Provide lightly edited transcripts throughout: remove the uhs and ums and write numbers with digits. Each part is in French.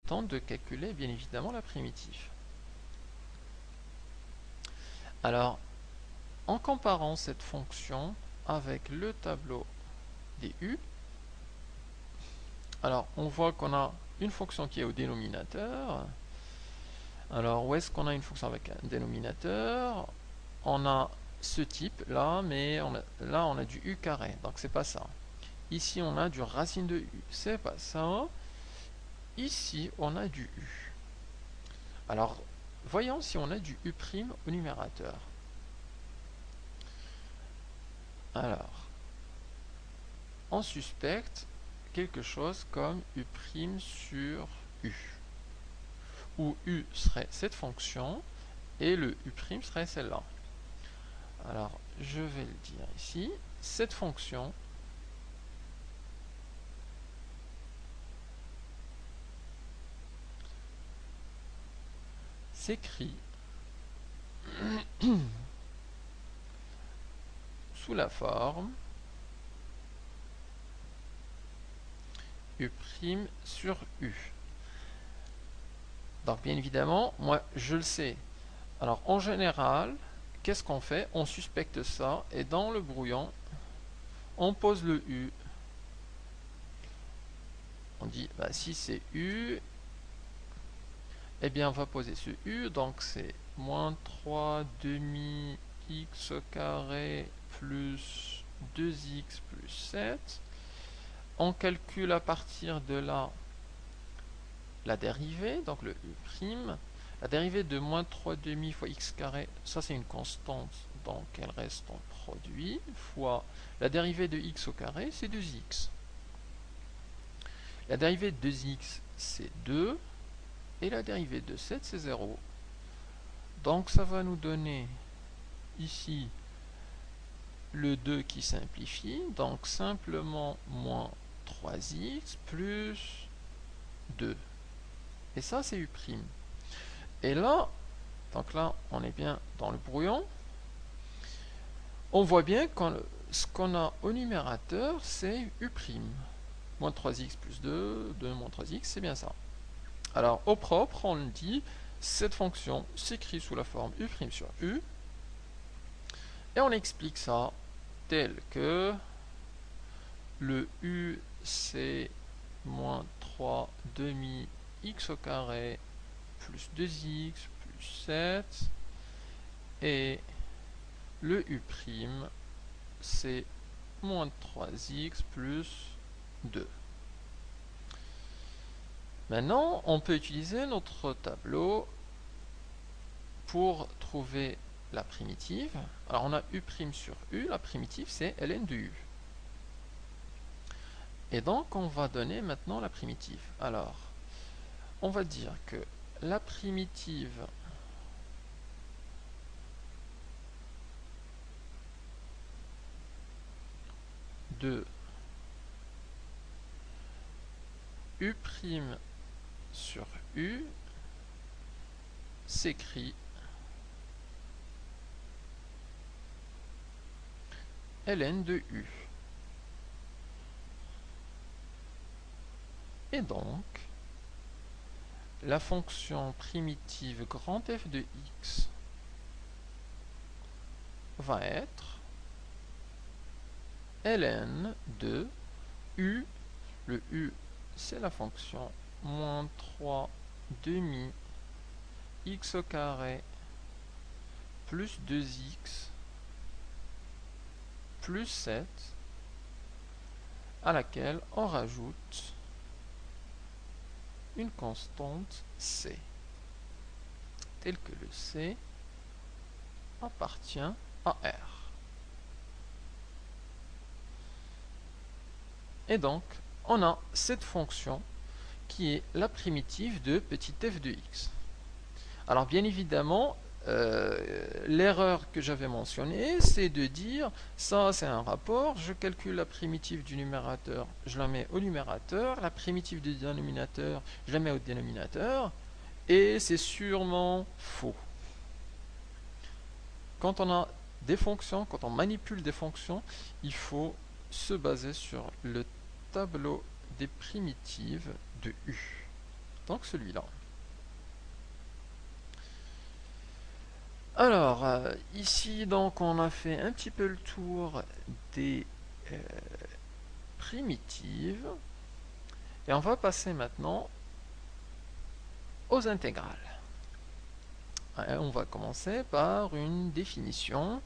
temps de calculer bien évidemment la primitive. Alors, en comparant cette fonction avec le tableau des u, alors on voit qu'on a une fonction qui est au dénominateur. Alors, où est-ce qu'on a une fonction avec un dénominateur? On a ce type là, mais là on a du u carré, donc c'est pas ça. Ici on a du racine de u, c'est pas ça. Ici on a du u. Alors, voyons si on a du u' au numérateur. Alors, on suspecte quelque chose comme u' sur u, où u serait cette fonction et le u' serait celle-là. Alors, je vais le dire ici, cette fonction s'écrit sous la forme u' sur u. Donc bien évidemment, moi je le sais. Alors en général, qu'est-ce qu'on fait? On suspecte ça et dans le brouillon, on pose le u. On dit, bah, si c'est u, eh bien on va poser ce u, donc c'est moins 3 demi x carré plus 2x plus 7. On calcule à partir de là la dérivée, donc le u'. La dérivée de moins 3 demi fois x carré, ça c'est une constante, donc elle reste en produit, fois la dérivée de x au carré, c'est 2x. La dérivée de 2x, c'est 2, et la dérivée de 7, c'est 0. Donc ça va nous donner ici le 2 qui simplifie, donc simplement moins 3x plus 2. Et ça, c'est u'. Et là, donc là, on est bien dans le brouillon. On voit bien que ce qu'on a au numérateur, c'est u'. Moins 3x plus 2, 2 moins 3x, c'est bien ça. Alors, au propre, on le dit, cette fonction s'écrit sous la forme u' sur u. Et on explique ça tel que le u, c'est moins 3 demi x au carré plus 2x plus 7, et le u', c'est moins 3x plus 2. Maintenant, on peut utiliser notre tableau pour trouver la primitive. Alors, on a u' sur u, la primitive, c'est ln de u. Et donc, on va donner maintenant la primitive. Alors, on va dire que la primitive de u' sur u s'écrit ln de u. Et donc, la fonction primitive grand F de x va être ln de u. Le u, c'est la fonction moins 3 demi x au carré plus 2x plus 7, à laquelle on rajoute une constante c, telle que le c appartient à R. Et donc, on a cette fonction qui est la primitive de petit f de x. Alors bien évidemment, l'erreur que j'avais mentionnée, c'est de dire, ça c'est un rapport, je calcule la primitive du numérateur, je la mets au numérateur, la primitive du dénominateur, je la mets au dénominateur, et c'est sûrement faux. Quand on a des fonctions, quand on manipule des fonctions, il faut se baser sur le tableau des primitives de u. donc celui-là. Alors, ici, donc, on a fait un petit peu le tour des primitives. Et on va passer maintenant aux intégrales. On va commencer par une définition.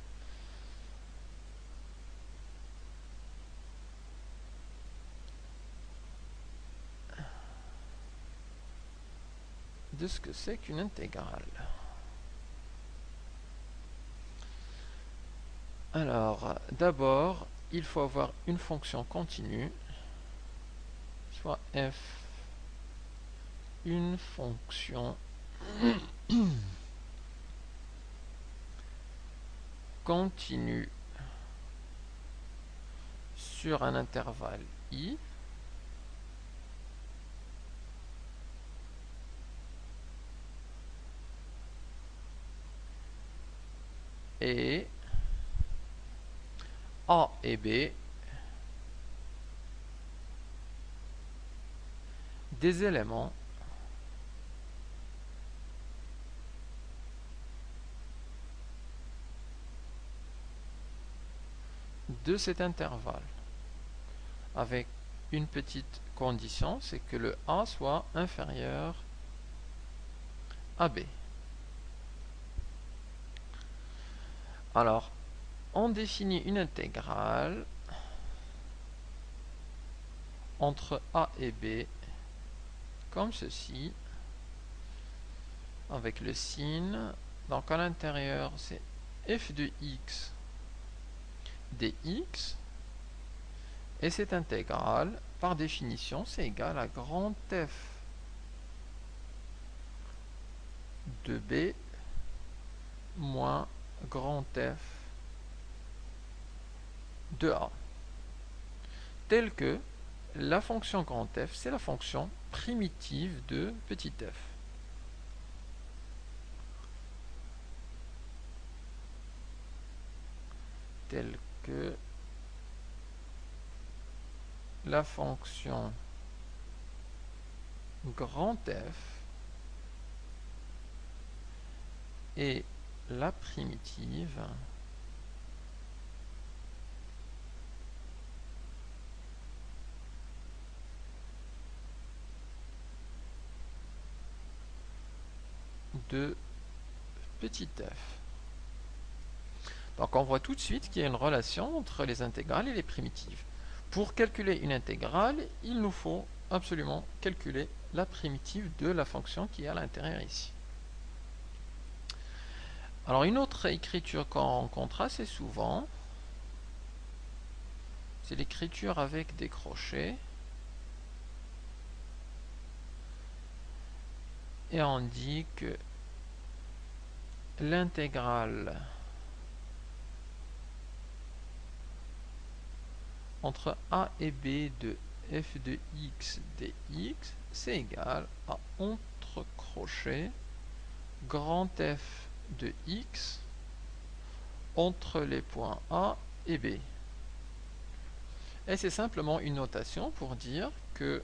De ce que c'est qu'une intégrale. Alors, d'abord, il faut avoir une fonction continue, soit f, une fonction continue sur un intervalle i, et A et B des éléments de cet intervalle, avec une petite condition, c'est que le A soit inférieur à B. Alors, on définit une intégrale entre A et B comme ceci, avec le signe. Donc à l'intérieur, c'est f de x dx, et cette intégrale, par définition, c'est égal à grand F de B moins grand F de A, tel que la fonction grand F, c'est la fonction primitive de petit f. Tel que la fonction grand F est la primitive de petit f. Donc on voit tout de suite qu'il y a une relation entre les intégrales et les primitives. Pour calculer une intégrale, il nous faut absolument calculer la primitive de la fonction qui est à l'intérieur ici. Alors une autre écriture qu'on rencontre assez souvent, c'est l'écriture avec des crochets. Et on dit que l'intégrale entre a et b de f de x dx, c'est égal à, entre crochets, grand F de x entre les points A et B. Et c'est simplement une notation pour dire que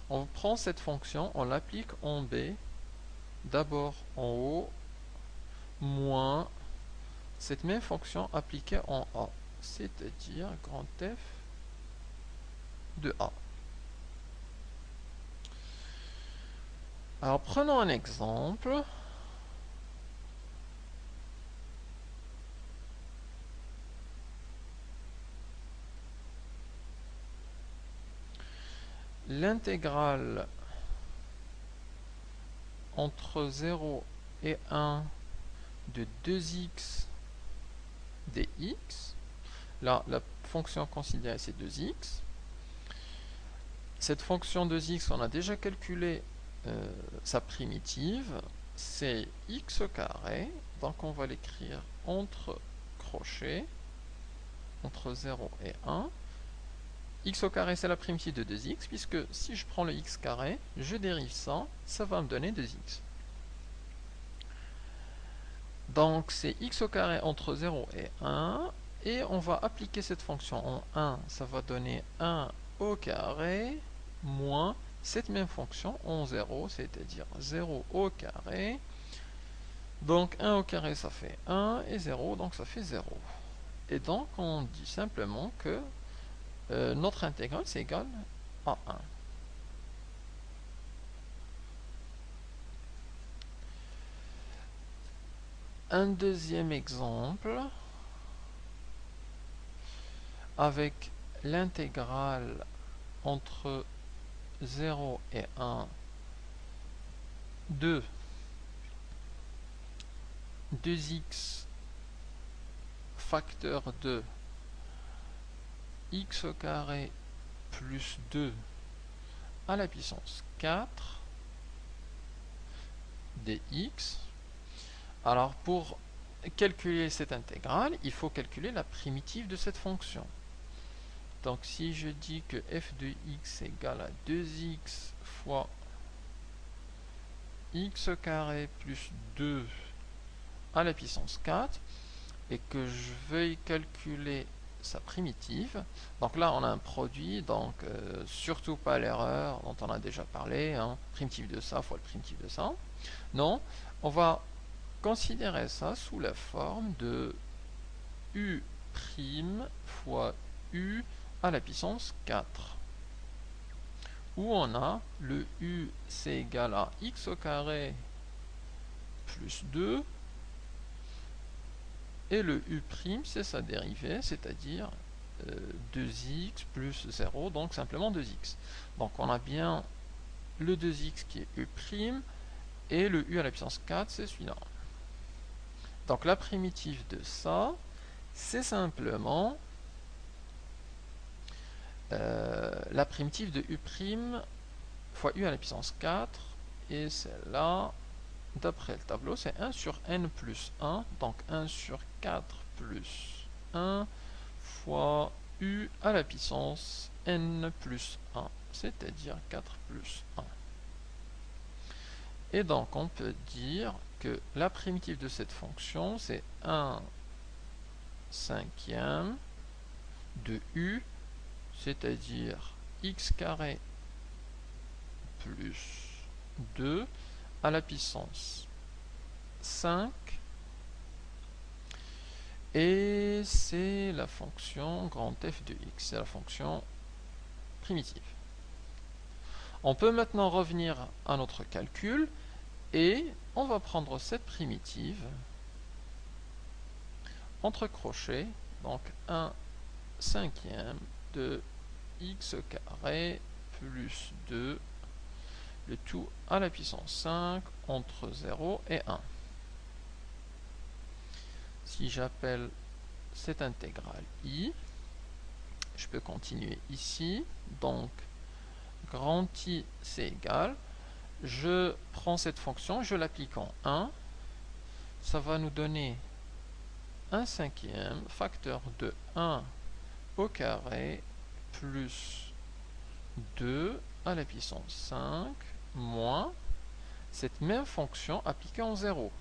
on prend cette fonction, on l'applique en B, d'abord en haut, moins cette même fonction appliquée en A, c'est-à-dire grand F de A. Alors prenons un exemple. L'intégrale entre 0 et 1 de 2x dx. Là, la fonction considérée, c'est 2x. Cette fonction 2x, on a déjà calculé sa primitive, c'est x au carré. Donc on va l'écrire entre crochets, entre 0 et 1. X au carré, c'est la primitive de 2x, puisque si je prends le x carré, je dérive ça, ça va me donner 2x. Donc c'est x au carré entre 0 et 1, et on va appliquer cette fonction en 1, ça va donner 1 au carré, moins cette même fonction en 0, c'est-à-dire 0 au carré. Donc 1 au carré ça fait 1 et 0 donc ça fait 0. Et donc on dit simplement que notre intégrale c'est égal à 1. Un deuxième exemple avec l'intégrale entre 0 et 1 de 2x facteur de x au carré plus 2 à la puissance 4 dx. Alors pour calculer cette intégrale, il faut calculer la primitive de cette fonction. Donc si je dis que f de x égale à 2x fois x au carré plus 2 à la puissance 4 et que je veuille calculer sa primitive, donc là on a un produit, donc surtout pas l'erreur dont on a déjà parlé, hein, primitive de ça fois le primitive de ça. Non, on va considérer ça sous la forme de u' fois u à la puissance 4, où on a le u c'est égal à x au carré plus 2 et le u' c'est sa dérivée, c'est-à-dire 2x plus 0, donc simplement 2x. Donc on a bien le 2x qui est u' et le u à la puissance 4 c'est celui-là. Donc la primitive de ça, c'est simplement la primitive de u' fois u à la puissance 4, et celle-là, d'après le tableau, c'est 1 sur n plus 1, donc 1 sur 4 plus 1 fois u à la puissance n plus 1, c'est-à-dire 4 plus 1. Et donc on peut dire que la primitive de cette fonction, c'est 1 cinquième de u, c'est-à-dire x carré plus 2 à la puissance 5, et c'est la fonction grand F de x, c'est la fonction primitive. On peut maintenant revenir à notre calcul et on va prendre cette primitive entre crochets, donc 1 cinquième de x carré plus 2, le tout à la puissance 5 entre 0 et 1. Si j'appelle cette intégrale i, je peux continuer ici, donc grand I c'est égal, je prends cette fonction, je l'applique en 1, ça va nous donner 1 cinquième facteur de 1 au carré plus 2 à la puissance 5 moins cette même fonction appliquée en 0,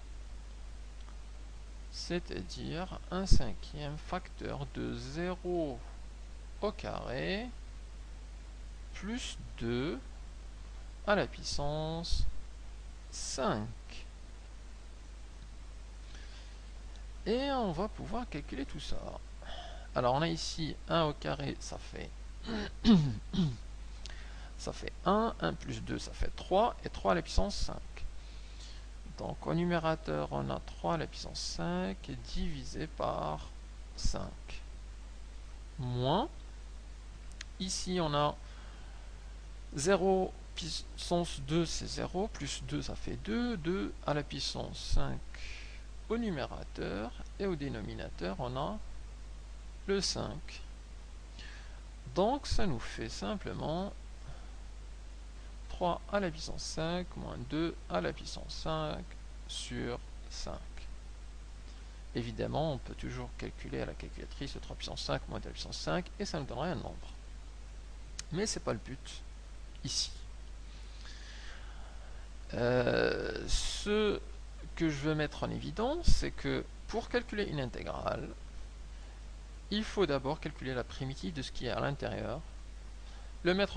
c'est-à-dire 1 cinquième facteur de 0 au carré plus 2 à la puissance 5. Et on va pouvoir calculer tout ça. Alors on a ici 1 au carré, ça fait ça fait 1, 1 plus 2 ça fait 3, et 3 à la puissance 5. Donc au numérateur on a 3 à la puissance 5 divisé par 5. Moins, ici on a 0 puissance 2 c'est 0, plus 2 ça fait 2, 2 à la puissance 5 au numérateur, et au dénominateur on a le 5. Donc ça nous fait simplement 3 à la puissance 5 moins 2 à la puissance 5 sur 5. Évidemment, on peut toujours calculer à la calculatrice 3 puissance 5 moins 2 à la puissance 5, et ça nous donnerait un nombre. Mais ce n'est pas le but ici. Ce que je veux mettre en évidence, c'est que pour calculer une intégrale, il faut d'abord calculer la primitive de ce qui est à l'intérieur, le mettre en